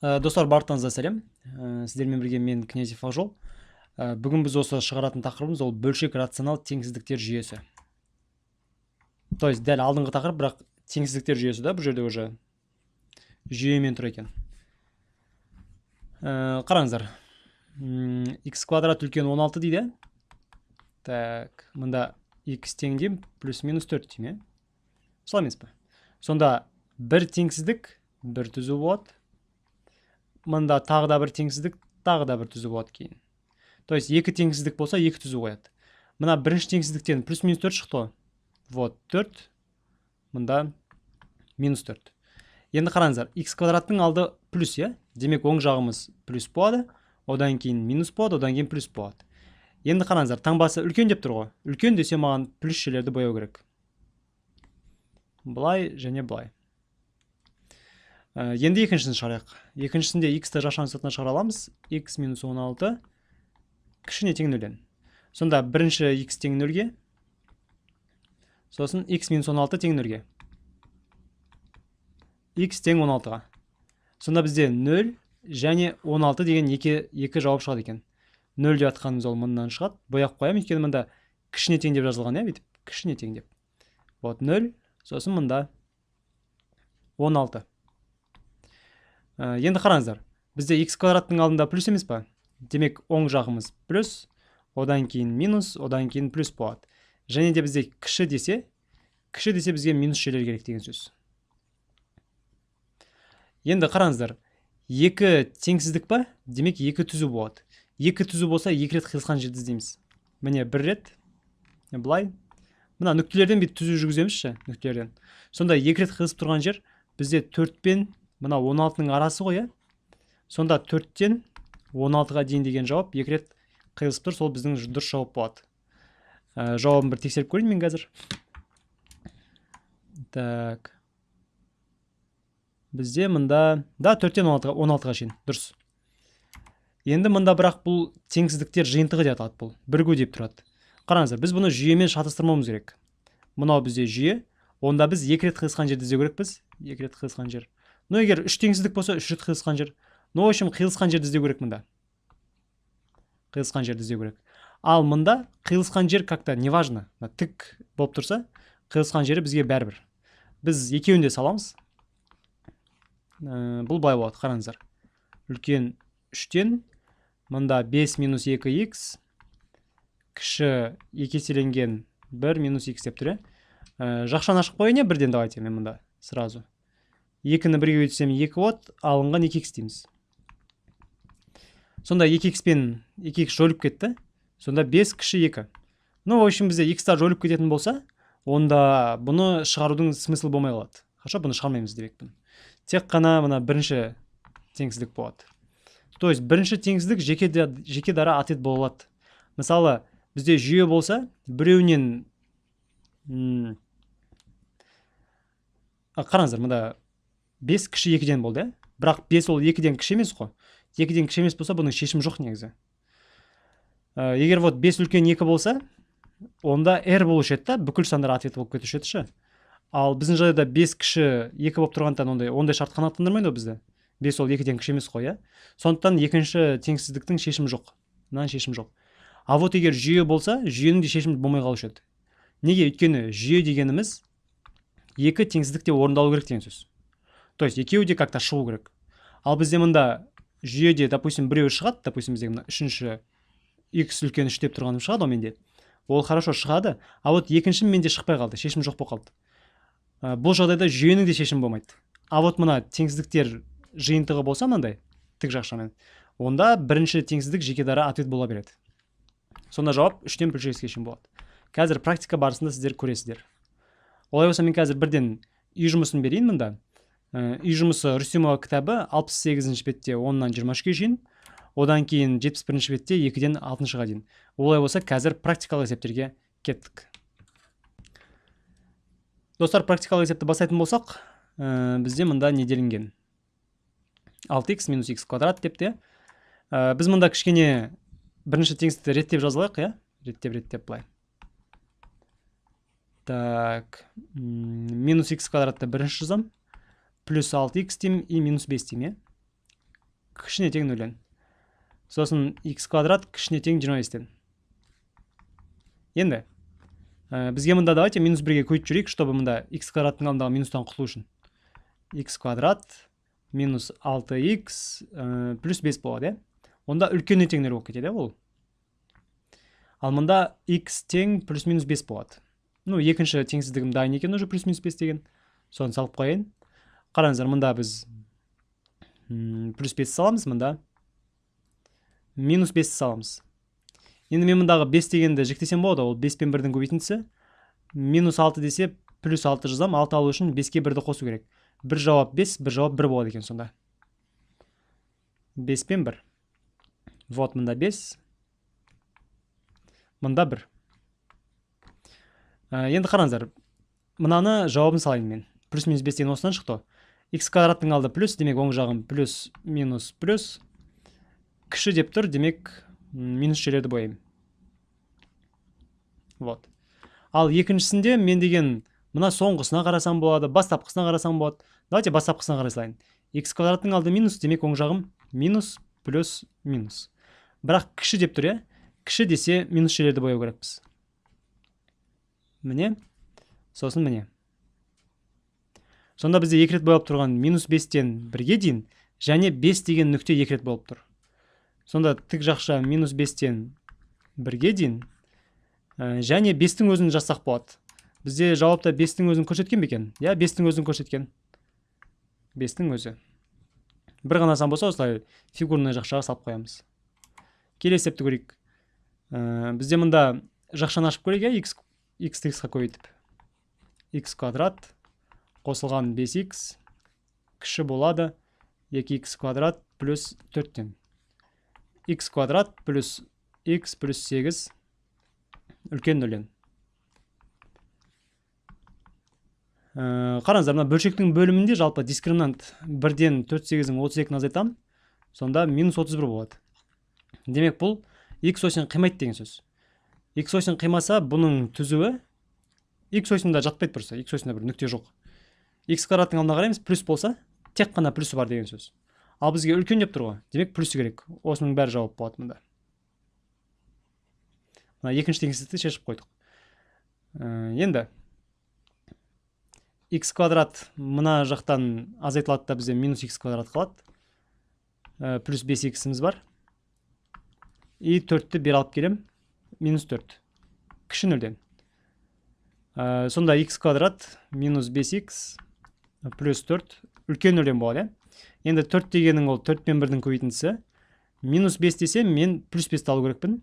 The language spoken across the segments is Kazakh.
Достар, барлықтарыңызға сәлем. Сіздермен бірге мен Князев Ақжол. Бүгін біз осы шығаратын тақырыбымыз ол бөлшек рационал теңсіздіктер жүйесі. То есть дәл алдыңғы тақырып, бірақ теңсіздіктер жүйесі да, бұл жерде уже жүйемен тұр екен. Қараңыздар. X квадрат үлкен 16 дейді. Так, мында x тең деймін, плюс минус 4 деймін. Солай емес пе? Сонда бір теңсіздік, бір түзу болады. Мында тағы да бір теңсіздік, тағы да бір түзу болады кейін. То есть екі теңсіздік болса, екі түзу қояды. Мына бірінші теңсіздіктен плюс минус 4 шықты. Вот 4, мында минус 4. Енді қараңыздар, x квадраттың алды плюс, я? Демек оң жағымыз плюс болады, одан кейін минус болады, одан кейін плюс болады. Енді қараңыздар, таңбасы үлкен деп тұр ғой. Үлкен десе маған плюс шелерді бояу керек. Бұлай және бұлай. Енді екіншісін шығарайық. Екіншісінде x-ті жашан сыртына шығара аламыз. X минус 16 кішіне тең нөлден. Сонда бірінші x тең нөлге. Сосын x минус 16 тең нөлге. X тең 16-ға. Сонда бізде 0 және 16 деген екі жауап шығады екен. 0 деп атқанымыз ол мындан шығады. Бояқ қоямын, өйткені мында кішіне тең деп жазылған, иә, бүйтіп. Кішіне тең деп. Вот 0, сосын мында 16. Енді қараңыздар, бізде x квадраттың алдында плюс емес па? Демек оң жағымыз плюс, одан кейін минус, одан кейін плюс болады. Және де бізде кіші десе бізге минус шелер керек деген сөз. Енді қараңыздар, екі теңсіздік па? Демек екі түзу болады. Екі түзу болса, екі рет қиылысқан жерді іздейміз. Міне бір рет, бұлай. Мына нүктелерден бір түзу жүргіземізші, нүктелерден. Сонда екі рет қиылысып тұрған жер бізде 4 пен мына 16-ның арасы ғой, сонда 4-тен 16-ға дейін деген жауап екі рет қиылысып тұр, сол біздің дұрыс жауап болады. Жауабын бір тексеріп көрейін мен қазір. Так. Бізде мында, да, 4-тен 16-ға шейін, дұрыс. Енді мында бірақ бұл теңсіздіктер жиынтығы деп аталады, бұл бірігу деп тұрады. Қараңыздар, біз бұны жүйемен шатастырмауымыз керек. Мынау бізде жүйе, онда біз екі рет қиылысқан жерді іздеу керекпіз, екі рет қиылысқан жер. Но егер үш теңсіздік болса, үш рет қиылысқан жер. Но, в общем, қиылысқан жерді іздеу керек мында. Қиылысқан жерді іздеу керек. Ал мында қиылысқан жер как-то неважно. Тік болып тұрса, қиылысқан жері бізге бәрібір. Біз екеуін де саламыз. Бұл былай болады, қараңыздар. Үлкен 3-тен, мында 5 минус 2x, кіші 2 еселенген 1 минус x деп тұр. Жақшан ашық қойын, бірден давайте мен мында сразу. 2-ні бірге өтсем 2 болады, алынған 2x дейміз. Сонда 2x пен 2x жойылып кетті. Сонда 5 кіші 2. Ну, в общем, бізде x-тар жойылып кететін болса, онда бұны шығарудың смысл болмай қалады. Хорошо, бұны шығармаймыз демекпін. Тек қана мына бірінші теңсіздік болады. То есть бірінші теңсіздік жеке дара ответ болады. Мысалы, бізде жүйе болса, біреуінен қараңыздар, мында 5 кіші 2-ден болды, бірақ 5 ол 2-ден кіші емес қой. 2-ден кіші емес болса, бұның шешім жоқ негізі. Егер вот 5 үлкен 2 болса, онда r болушы еді, бүкіл сандар ответ болып кетуші еді. Ал біздің жағдайда 5 кіші 2 болып тұрғандықтан ондай шарт қанағаттандырмайды ғой бізді. 5 ол 2-ден кіші емес қой, сондықтан екінші теңсіздіктің шешімі жоқ. Мынаның шешімі жоқ. А вот егер жүйе болса, жүйенің де шешімі болмай қалушы еді. Неге? Өйткені жүйе дегеніміз екі теңсіздікте орындалу керек деген сөз. То есть екеуі де как-то шығу керек. Ал бізде мында жүйеде, допустим, біреуі шығады, допустим, бізде мына үшінші x үлкен 3 деп тұрғаным шығады, менде. Ол хорошо шығады, а вот екінші менде шықпай қалды, шешім жоқ болып қалды. Бұл жағдайда жүйенің де шешімі болмайды. А вот мына теңсіздіктер жиынтығы болса мынандай, тік жақшамен, онда бірінші теңсіздік жеке дара ответ бола береді. Сонда жауап 3-тен бөлшек x'ке шейін болады. Қазір практика барысында сіздер көресіздер. Олай болса мен қазір бірден үй жұмысын берейін мында. Үй жұмысы Рүстемова кітабы 68-ші бетте 10-нан 23-ге шейін, одан кейін 71-ші бетте 2-ден 6-шыға дейін. Олай болса қазір практикалық есептерге кеттік. Достар, практикалық есепті бастайтын болсақ, бізде мында не делінген? 6x минус x квадрат депте. Біз мында кішкене бірінші теңсіздікті реттеп жазылайық, реттеп бұлай. Так, минус x квадратты бірінші жазам, плюс 6x деймін и минус 5 деймін. кішіне тең 0-ден. Сосын x квадрат кішіне тең 25-тен. Енді бізге мында давайте минус 1-ге көйтіп жүрейік, чтобы мында x квадраттың алдындағы минустан құтылу үшін. X квадрат минус 6x плюс 5 болады. Онда үлкеніне теңдер болып кетеді ол. Ал мында x тең плюс минус 5 болады. Ну, екінші теңсіздігім дайын екен уже плюс минус 5 деген. Соны салып қойын. Қараңыздар, мында біз плюс 5 саламыз, мында минус 5 саламыз. Енді мен мұндағы 5 дегенді жіктесем болады, ол 5 пен 1-дің көбейтіндісі. Минус 6 десе, плюс 6 жазам, 6 алу үшін 5-ке 1-ді қосу керек. Бір жауап 5, бір жауап 1 болады екен сонда. 5 пен 1. Вот мында 5. Мында 1. Енді қараңыздар, мынаны жауабын салайын мен. Плюс минус 5 деген осыдан шықты. X квадраттың алды плюс, демек оң жағым плюс минус плюс. Кіші деп тұр, демек минус жерлерді бояйым. Вот. Ал екіншісінде мен деген мына соңғысына қарасам болады, бастапқысына қарасам болады. Давайте бастапқысына қарасайын. X квадраттың алды минус, демек оң жағым минус плюс минус. Бірақ кіші деп тұр, кіші десе минус жерлерді бояу керекпіз. Міне, сосын міне. Сонда бізде 2 рет бояп тұрған минус 5-тен 1-ге дейін, және 5 деген нүкте 2 рет болып тұр. Сонда тік жақша минус 5-тен 1-ге дейін, және 5-тің өзін жазсақ болады. Бізде жауапта 5-тің өзін көрсеткен бекен? Я, 5-тің өзін көрсеткен. 5-тің өзі. Бір ғана сан болса, осылай фигурный жақшаға салып қоямыз. Келесі есепті көрейік. Бізде мұнда жақшаны ашып көрейік, x-қа көбейтіп. X квадрат қосылған 5x кіші болады 2x квадрат плюс 4-тен. X квадрат плюс x плюс 8 үлкен 0-ден. Қараңыздар, мына бөлшектің бөлімінде жалпы дискриминант 1-ден 4,8-дің 32-ін азайтам, сонда минус 31 болады. Демек бұл x осыны қимайды деген сөз. X осыны қимаса, бұның түзуі x осында жатпайды тұрса, x осында бір нүкте жоқ. X квадраттың алдына қараймыз, плюс болса, тек қана плюсы бар деген сөз. Ал бізге үлкен деп тұр ғой, демек плюсы керек. Осының бәрі жауап болады мұнда. Мына екінші теңсіздікті шешіп қойдық. Енді x квадрат мына жақтан азайтылады да бізде минус x квадрат қалады. Плюс 5x-іміз бар. И 4-ті бері алып келем. Минус 4. Кіші 0-ден. Сонда x квадрат минус 5x плюс 4 үлкен 0-ден болады. Енді 4 дегенің ол 4 пен 1-дің көбейтіндісі. Минус 5 десем, мен плюс 5-ті алу керекпін.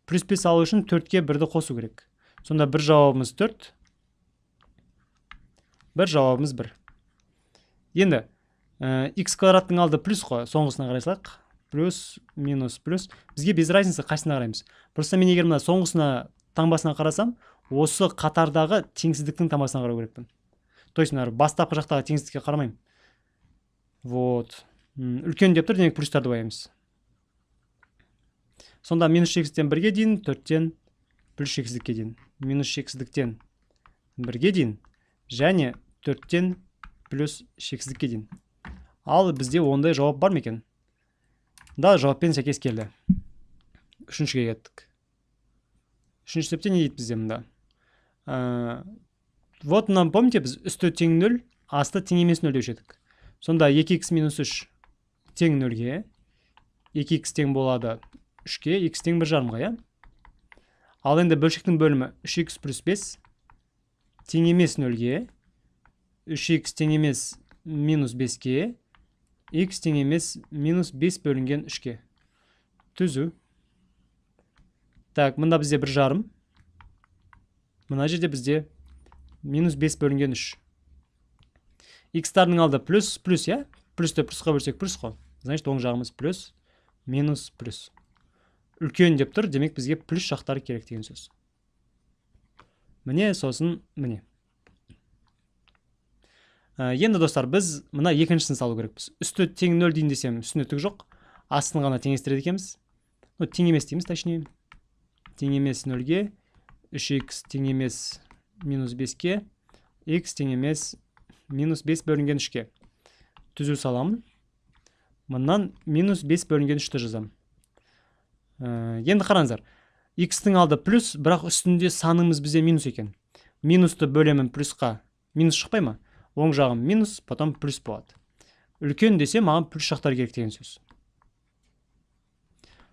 Плюс 5 алу үшін 4-ке 1-ді қосу керек. Сонда бір жауабымыз 4. Бір жауабымыз 1. Енді x квадраттың алды плюс қой, соңғысына қарайсақ. Плюс, минус, плюс. Бізге без разницы қайсына қараймыз. Просто мен егер мына соңғысына таңбасына қарасам, осы қатардағы теңсіздіктің таңбасына қарау керекпін. То есть, бастапқы жақтағы теңсіздікке қарамаймын. Вот. Үлкен деп тұр, демек плюстарды бояймыз. Сонда минус шексіздіктен 1-ге дейін, 4-тен плюс шексіздікке дейін. Минус шексіздіктен 1-ге дейін, және 4-тен плюс шексіздікке дейін. Ал бізде ондай жауап бар ма екен? Да, жауаппен сәйкес келді. Үшіншіге кеттік. Үшінші есепте не дейді бізде мұнда? Вот мынаны помните, біз үсті тең 0, асты тең емес 0 деуші едік. Сонда 2x минус 3 тең 0-ге, 2x тең болады 3-ге, x тең 1,5-ға, я? Ал енді бөлшектің бөлімі 3x плюс 5 тең емес 0-ге, 3x тең емес минус 5-ге, x тең емес минус 5 бөлінген 3-ге. Түзу. Так, мұнда бізде 1,5. Мұна жерде бізде минус 5 бөлінген 3. X-тардың алды плюс, плюс, я? Плюсті плюсқа бөлсек плюс қой. Значит, оң жағымыз плюс, минус, плюс. Үлкен деп тұр, демек бізге плюс жақтары керек деген сөз. Міне, сосын, міне. Енді достар, біз мына екіншісін салу керекпіз. Үсті тең 0 дейін десем, үстіне түк жоқ. Астын ғана теңестіреді екенбіз. Тең емес дейміз, точнее. Тең емес 0-ге, 3x тең емес минус 5-ге, x тең емес минус 5 бөлінген 3-ге. Түзу саламын. Мындан минус 5 бөлінген 3-ті жазам. Енді қараңыздар. X-тің алды плюс, бірақ үстінде санымыз бізде минус екен. Минусты бөлемін плюсқа. Минус шықпай ма? Оң жағым минус, потом плюс болады. Үлкен десе, маған плюс жақтар керек деген сөз.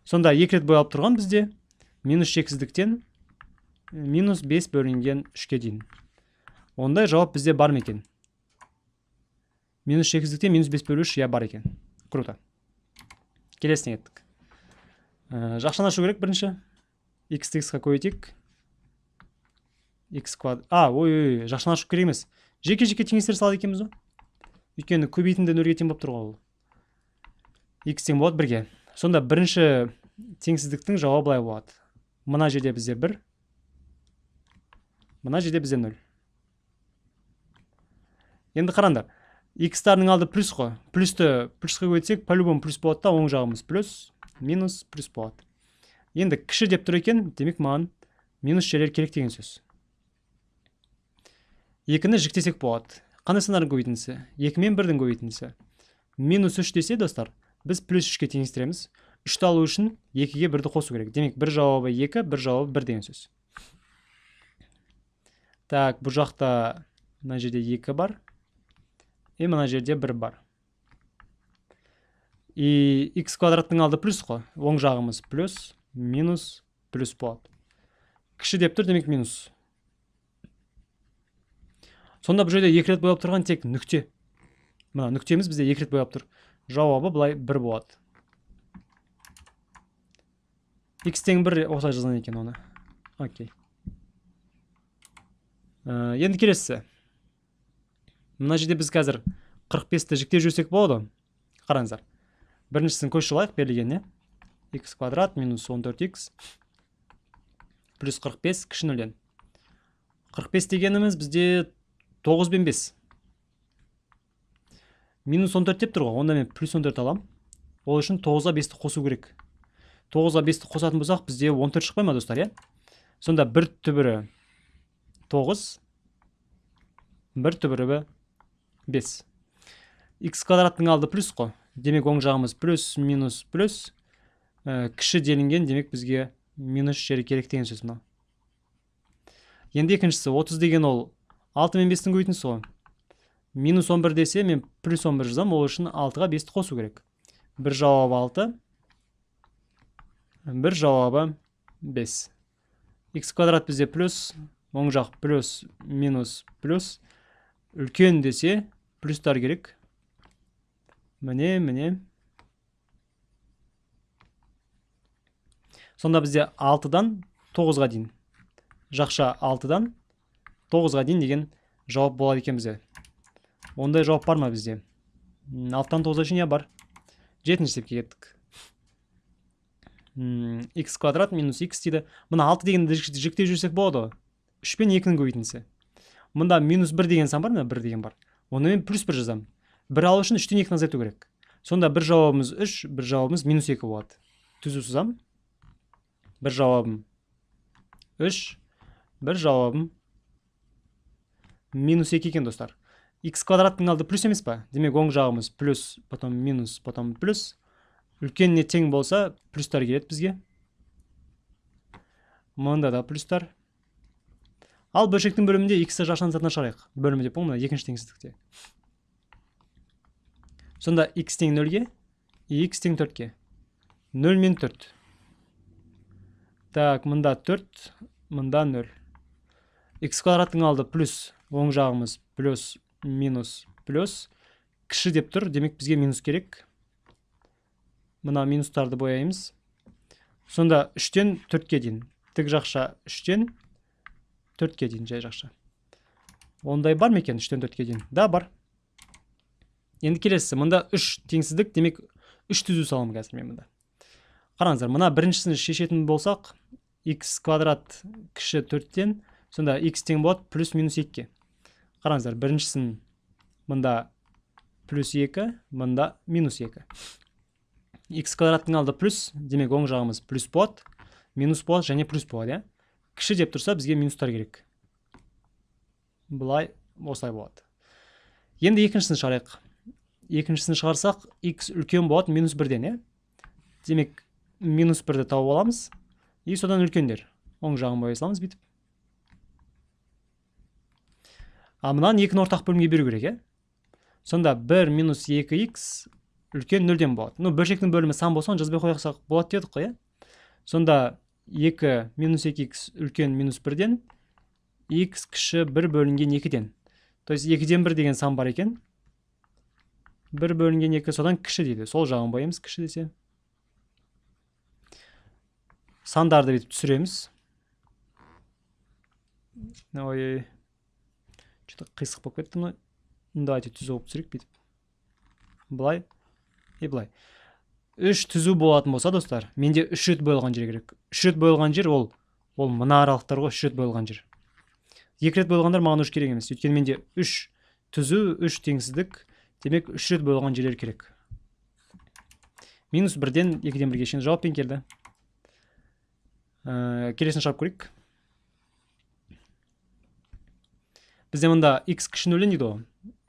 Сонда 2 рет боялып тұрған бізде минус шексіздіктен минус 5 бөлінген 3-ке дейін. Ондай жауап бізде бар ма екен? Минус шексіздіктен минус 5 бөлу 3 я бар екен. Круто. Келесіне кеттік. Жақшаны ашу керек бірінші. X-ті X-қа көйтейік. X квадрат. Ой, жақшаны ашу керек емес. Жеке-жеке теңестер салады екенбіз ғой. Өйткені көбейтінді нөлге тең болып тұрған ол. X тең болады бірге. Сонда бірінші теңсіздіктің жауабы былай болады. Мына жерде бізде 1. Мына жерде бізде 0. Енді қараңдар. X-тардың алды плюс қой. Плюсті плюсқа көйтсек, по-любому плюс болады да, оң жағымыз плюс, минус, плюс болады. Енді кіші деп тұр екен, демек маған минус жерлер керек деген сөз. 2-ні жіктесек болады. Қандай санардың көбейтіндісі? 2 мен 1-дің көбейтіндісі. Минус 3 десе, достар, біз плюс 3-ке теңестіреміз. 3-ті алу үшін 2-ге 1-ді қосу керек. Демек, бір жауабы 2, бір жауабы 1 деген сөз. Так, бұл жақта мына жерде 2 бар. Мына жерде 1 бар. И x квадраттың алды плюс қой. Оң жағымыз плюс, минус, плюс болады. Кіші деп тұр, демек минус. Сонда бұл жерде 2 рет бояп тұрған тек нүкте. Мына нүктеміз бізде 2 рет бояп тұр. Жауабы былай 1 болады. X тең 1 осылай жазған екен оны. Окей. Енді келесі. Мына жерде біз қазір 45-ті жіктеп жүрсек болады. Қараңыздар. Біріншісін көшіп алайық берілген, x квадрат минус 14x плюс 45 кіші нөлден. 45 дегеніміз бізде 9 бен 5. Минус 14 деп тұр ғой, онда мен плюс 14 алам. Ол үшін 9-ға 5-ті қосу керек. 9-ға 5-ті қосатын болсақ, бізде 14 шықпай ма, достар, Сонда 1 түбірі 9, 1 түбірі 5. X квадраттың алды плюс қой. Демек, оң жағымыз плюс, минус, плюс. Кіші делінген, демек бізге минус жері керек деген сөз мына. Енді екіншісі, 30 деген ол 6 мен 5-тің көбейтіндісі ғой. Минус 11 десе, мен плюс 11 жазам, ол үшін 6-ға 5-ті қосу керек. Бір жауабы 6, бір жауабы 5. X квадрат бізде плюс, оң жақ плюс, минус, плюс. Үлкен десе, плюстар керек. Міне. Сонда бізде 6-дан 9-ға дейін. Жақша 6-дан 9-ға дейін деген жауап болады екен бізде. Ондай жауап бар ма бізде? 6-дан 9-ға дейін бар. 7-ші есепке кеттік. X квадрат минус x дейді. Мұна 6 дегенді жіктеп жүрсек болады. 3 пен 2-ның көбейтіндісі. Мұнда минус 1 деген сан бар ма? 1 деген бар. Оны мен плюс 1 жазам. 1 алу үшін 3-тен 2-ні азайту керек. Сонда бір жауабымыз 3, бір жауабымыз минус 2 болады. Түзу сызам. Бір жауабым 3, бір жауабым минус 2 екен, достар. X квадраттың алды плюс емес па? Демек, оң жағымыз плюс, потом минус, потом плюс. Үлкеніне тең болса, плюстар келеді бізге. Мұнда да плюстар. Ал бөлшектің бөлімінде x-ті жақшаның затына шығарайық. Бөлімі деп болмайды, екінші теңсіздікте. Сонда x тең 0-ге, x тең 4-ге. 0 мен 4. Так, мұнда 4, мұнда 0. X квадраттың алды плюс, оң жағымыз плюс, минус, плюс. Кіші деп тұр, демек бізге минус керек. Мұна минустарды бояйымыз. Сонда 3-тен 4-ке дейін. Тік жақша 3-тен 4-ке дейін жай жақша. Ондай бар ма екен 3-тен 4-ке дейін? Да, бар. Енді келесі, мұнда 3 теңсіздік, демек 3 түзу салам қазір мен мұнда. Қараңыздар, мұна біріншісін шешетін болсақ, x квадрат кіші 4-тен, сонда x тең болады плюс минус 2-ке. Қараңыздар, біріншісін мұнда плюс 2, мұнда минус 2. X квадраттың алды плюс, демек оң жағымыз плюс болады, минус болады және плюс болады. Кіші деп тұрса, бізге минустар керек. Бұлай, осылай болады. Енді екіншісін шығарайық. екіншісін шығарсақ x үлкен болады минус 1-ден, е? Демек, минус 1-ді тауып аламыз. И содан үлкендер. Оң жағын бояй саламыз бүйтіп. А мынаны 2-ні ортақ бөлімге беру керек, е? Сонда 1 минус 2x үлкен 0-ден болады. Ну, бөлшектің бөлімі сан болса, жазбай қойсақ болады дедік қой, е? Сонда 2 минус 2x үлкен минус 1-ден, x кіші 1 бөлінген 2-ден. То есть 2-ден 1 деген сан бар екен. 1 бөлінген 2 содан кіші дейді. Сол жағын боямыз кіші десе. Сандарды бетіп түсіреміз. Ой, что-то қисық болып кетті мұны. Давайте түзу болып түсірек бетіп. Былай и былай. 3 түзу болатын болса, достар, менде 3 рет бойылған жер керек. 3 рет бойылған жер ол мына аралықтар ғой, 3 рет бойылған жер. 2 рет бойылғандар маған 3 керек емес. Өйткені менде 3 түзу, 3 теңсіздік, демек 3 рет бойылған жерлер керек. Минус 1-ден 2-ден 1-ге шейін жауаппен келді. Келесін шығарып көрейік. Бізде мұнда x кіші 0-ден дейді ғой.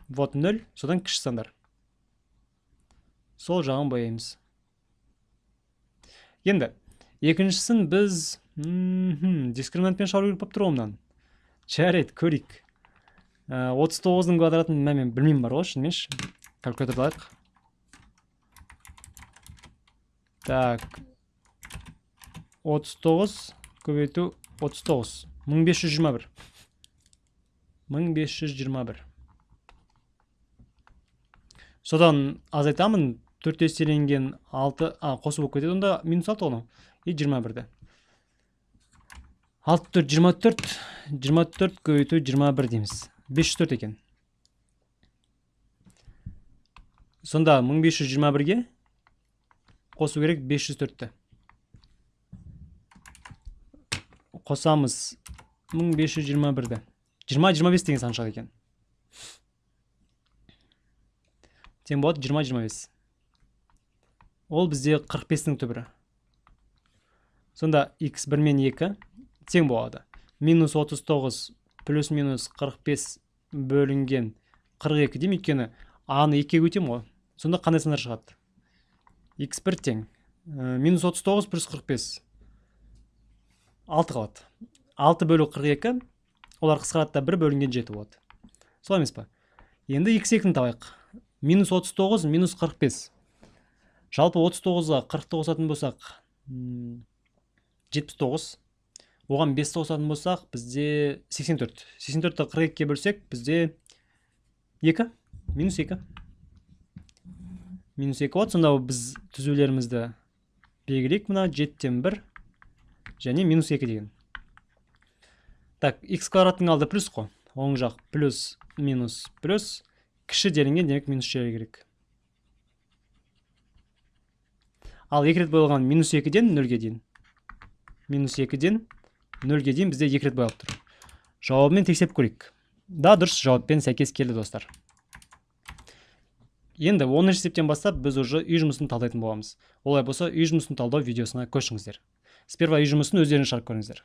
Вот 0, содан кіші сандар. Сол жағын бояймыз. Енді, екіншісін біз дискриминантпен шығару керек болып тұр omнан. Жарайды, көрейік. 39-ның квадратын мен білмеймін бар ғой, шынымен. Калькуляторды алайық. Так. 39 көбейту 39. 1521. 1521. Содан азайтамын. 4 еселенген 6, қосу болып кетеді. Онда минус 6 оны. И 21-ді. 64, 24. 24 көбейту 21 дейміз. 504 екен. Сонда 1521-ге қосу керек 504-ті. Қосамыз 1521-ді. 20-25 деген сан шығады екен. Тең болады 20-25. Ол бізде 45-дің түбірі. Сонда x 1 мен 2 тең болады. Минус 39 плюс минус 45 бөлінген 42 дейм, өйткені a-ны 2-ге өтем ғой. Сонда қандай сандар шығады? x1 тең. Минус 39 плюс 45. 6 қалады. 6 бөлу 42, олар қысқарады да 1 бөлінген 7 болады. Солай емес па? Енді x2-ні табайық. Минус 39, минус 45. Жалпы 39-ға 40-ті қосатын болсақ, 79. Оған 5-ті қосатын болсақ, бізде 84. 84-ті 42-ке бөлсек, бізде 2. Минус 2. Минус 2 болады. Сонда біз түзулерімізді белгілейік. Мына 7-тен 1 және минус 2 деген. Так, x квадраттың алды плюс қой. Оң жақ плюс, минус, плюс. Кіші делінген, демек минус жері керек. Ал 2 рет бойылған минус 2-ден 0-ге дейін. Минус 2-ден 0-ге дейін бізде 2 рет бойылып тұр. Жауабымен тексеп көрейік. Да, дұрыс, жауаппен сәйкес келді, достар. Енді 10-шы есептен бастап біз уже үй жұмысын талдайтын боламыз. Олай болса, үй жұмысын талдау видеосына көшіңіздер. Сперва үй жұмысын өздеріңіз шығарып көріңіздер.